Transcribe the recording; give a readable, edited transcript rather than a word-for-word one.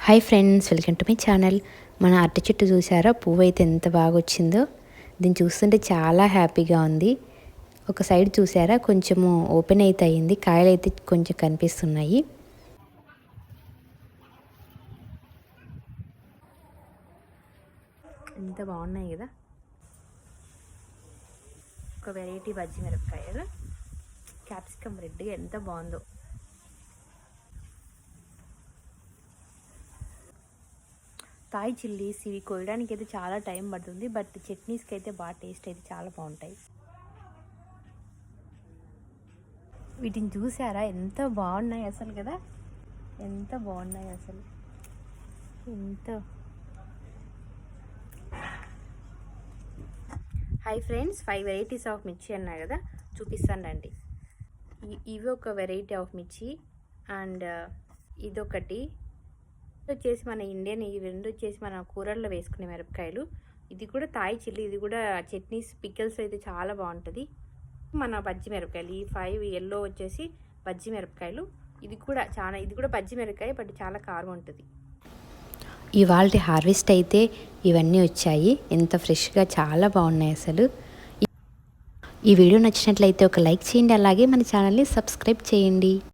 Hi friends, welcome to my channel. మన అరటి చెట్టు చూసారా, పువ్వు అయితే ఎంత బాగా వచ్చిందో. దీన్ని చూస్తుంటే చాలా హ్యాపీగా ఉంది. ఒక సైడ్ చూసారా, కొంచెము ఓపెన్ అయితే అయింది, కాయలు అయితే కొంచెం కనిపిస్తున్నాయి. ఎంత బాగున్నాయి కదా. ఒక వెరైటీ బజ్జి మిరపకాయలు, క్యాప్సికమ్ రెడ్ ఎంత బాగుందో. థాయ్ చిల్లీస్ ఇవి కోయడానికి అయితే చాలా టైం పడుతుంది, బట్ చట్నీస్కి అయితే బాగా టేస్ట్ అయితే చాలా బాగుంటాయి. వీటిని చూసారా ఎంత బాగున్నాయి అసలు కదా, ఎంత బాగున్నాయి అసలు. ఎంత హాయ్ ఫ్రెండ్స్, 5 వెరైటీస్ ఆఫ్ మిర్చి అన్నా కదా, చూపిస్తాను రండి. ఇవి ఒక వెరైటీ ఆఫ్ మిర్చి, అండ్ ఇదొకటి వచ్చేసి మన ఇండియన్, ఈ రెండు వచ్చేసి మన కూరల్లో వేసుకునే మిరపకాయలు. ఇది కూడా థాయ్ చిల్లీ, ఇది కూడా చట్నీస్ పికిల్స్ అయితే చాలా బాగుంటుంది. మన బజ్జి మిరపకాయలు, ఈ 5 ఎల్లో వచ్చేసి బజ్జి మిరపకాయలు. ఇది కూడా బజ్జి మిరపకాయ, బట్ చాలా కారం ఉంటుంది. ఇవాళ హార్వెస్ట్ అయితే ఇవన్నీ వచ్చాయి, ఎంత ఫ్రెష్గా చాలా బాగున్నాయి అసలు. ఈ వీడియో నచ్చినట్లయితే ఒక లైక్ చేయండి, అలాగే మన ఛానల్ని సబ్స్క్రైబ్ చేయండి.